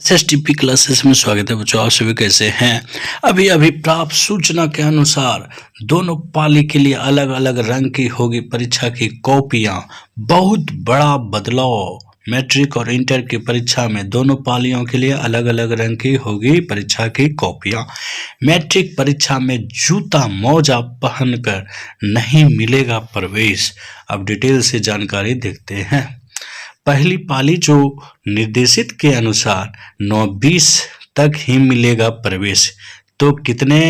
एसएसटीपी classes में स्वागत है बच्चों। आप सभी कैसे हैं? अभी अभी प्राप्त सूचना के अनुसार दोनों पाली के लिए अलग अलग रंग की होगी परीक्षा की कॉपियां। बहुत बड़ा बदलाव। मैट्रिक और इंटर की परीक्षा में दोनों पालियों के लिए अलग अलग रंग की होगी परीक्षा की कॉपियां। मैट्रिक परीक्षा में जूता मोजा पहनकर नहीं मिलेगा प्रवेश। अब डिटेल से जानकारी देखते हैं। पहली पाली जो निर्देशित के अनुसार 9:20 तक ही मिलेगा प्रवेश। तो कितने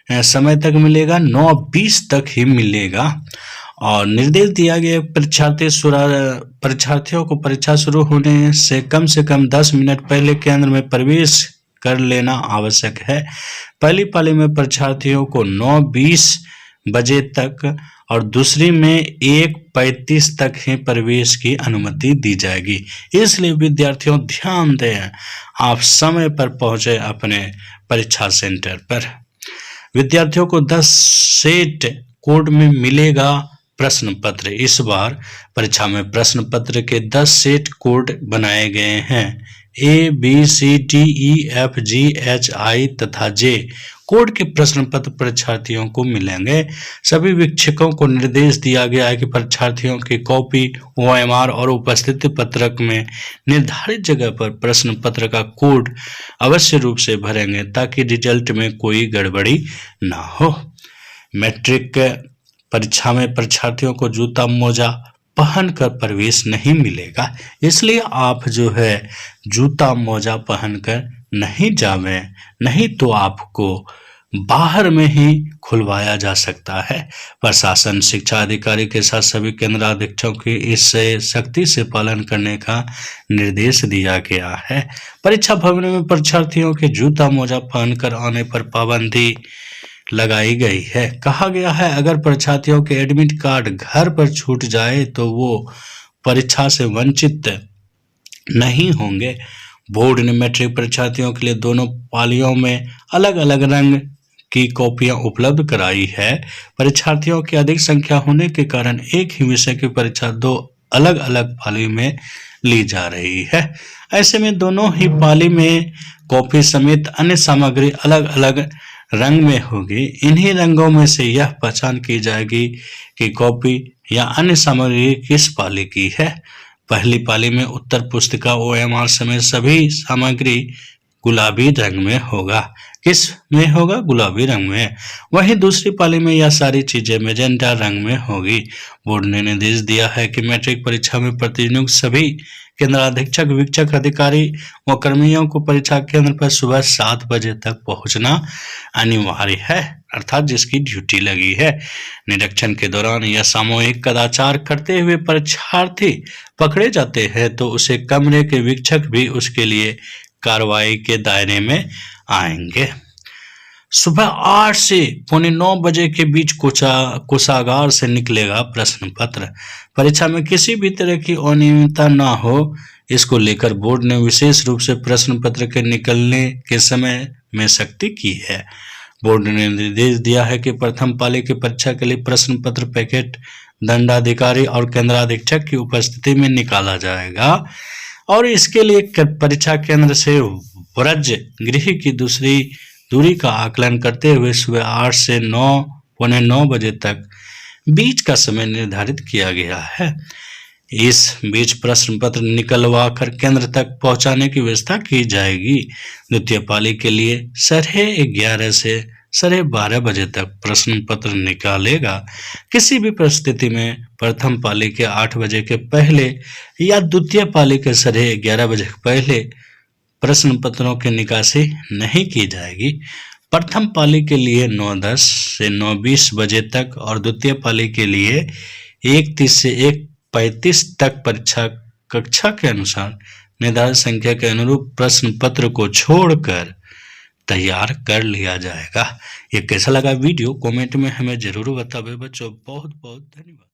समय तक मिलेगा? 9:20 तक ही मिलेगा। और निर्देश दिया गया परीक्षार्थियों को परीक्षा शुरू होने से कम 10 मिनट पहले केंद्र में प्रवेश कर लेना आवश्यक है। पहली पाली में परीक्षार्थियों को 9:20 बजे तक और दूसरी में 1:35 तक ही प्रवेश की अनुमति दी जाएगी। इसलिए विद्यार्थियों ध्यान दें, आप समय पर पहुंचे अपने परीक्षा सेंटर पर। विद्यार्थियों को 10 सेट कोड में मिलेगा प्रश्न पत्र। इस बार परीक्षा में प्रश्न पत्र के 10 सेट कोड बनाए गए हैं। ABCDEFGHI तथा J कोड के प्रश्न पत्र परीक्षार्थियों को मिलेंगे। सभी शिक्षकों को निर्देश दिया गया है कि परीक्षार्थियों की कॉपी OMR और उपस्थिति पत्रक में निर्धारित जगह पर प्रश्न पत्र का कोड अवश्य रूप से भरेंगे ताकि रिजल्ट में कोई गड़बड़ी ना हो। मैट्रिक परीक्षा में परीक्षार्थियों को जूता मोजा पहनकर प्रवेश नहीं मिलेगा। इसलिए आप जो है जूता मोजा पहनकर नहीं जावें, नहीं तो आपको बाहर में ही खुलवाया जा सकता है। प्रशासन शिक्षा अधिकारी के साथ सभी केंद्राधीक्षकों की इससे सख्ती से पालन करने का निर्देश दिया गया है। परीक्षा भवन में परीक्षार्थियों के जूता मोजा पहनकर आने पर पाबंदी लगाई गई है। कहा गया है अगर परीक्षार्थियों के एडमिट कार्ड घर पर छूट जाए तो वो परीक्षा से वंचित नहीं होंगे। बोर्ड ने मैट्रिक परीक्षार्थियों के लिए दोनों पालियों में अलग अलग रंग की कॉपियां उपलब्ध कराई है। परीक्षार्थियों की अधिक संख्या होने के कारण एक ही विषय की परीक्षा 2 अलग अलग पाली में ली जा रही है। ऐसे में दोनों ही पाली में कॉपी समेत अन्य सामग्री अलग अलग रंग में होगी। इन्हीं रंगों में से यह पहचान की जाएगी कि कॉपी या अन्य सामग्री किस पाली की है। पहली पाली में उत्तर पुस्तिका OMR समेत सभी सामग्री गुलाबी रंग में होगा। किस में होगा? गुलाबी रंग में। वहीं दूसरी पाली में यह सारी चीजें मैजेंटा रंग में होगी। बोर्ड ने निर्देश दिया है कि मैट्रिक परीक्षा में प्रतिनियुक्त सभी केंद्राधीक्षक, वीक्षक, अधिकारी व कर्मियों को परीक्षा केंद्र पर सुबह 7 बजे तक पहुंचना अनिवार्य है, अर्थात जिसकी ड्यूटी लगी है। निरीक्षण के दौरान यह सामूहिक कदाचार करते हुए परीक्षार्थी पकड़े जाते हैं तो उसे कमरे के वीक्षक भी उसके लिए कार्रवाई के दायरे में आएंगे। सुबह 8 से 8:45 बजे के बीच कोषागार से निकलेगा प्रश्न पत्र। परीक्षा में किसी भी तरह की अनियमितता ना हो, इसको लेकर बोर्ड ने विशेष रूप से प्रश्न पत्र के निकलने के समय में सख्ती की है। बोर्ड ने निर्देश दिया है कि प्रथम पाली की परीक्षा के लिए प्रश्न पत्र पैकेट दंडाधिकारी और केंद्राधीक्षक की उपस्थिति में निकाला जाएगा और इसके लिए परीक्षा केंद्र से व्रज गृह की दूरी का आकलन करते हुए सुबह 8 से 9, पौने 9 बजे तक बीच का समय निर्धारित किया गया है। इस बीच प्रश्न पत्र निकलवा कर केंद्र तक पहुंचाने की व्यवस्था की जाएगी। द्वितीय पाली के लिए 11:30 से 12:30 बजे तक प्रश्न पत्र निकालेगा। किसी भी परिस्थिति में प्रथम पाली के 8 बजे के पहले या द्वितीय पाली के 11:30 बजे के पहले प्रश्न पत्रों की निकासी नहीं की जाएगी। प्रथम पाली के लिए 9:10 से 9:20 बजे तक और द्वितीय पाली के लिए 1:30 से 1:35 तक परीक्षा कक्षा के अनुसार निर्धारित संख्या के अनुरूप प्रश्न पत्र को छोड़कर तैयार कर लिया जाएगा। ये कैसा लगा वीडियो कमेंट में हमें जरूर बताइए बच्चों। बहुत बहुत धन्यवाद।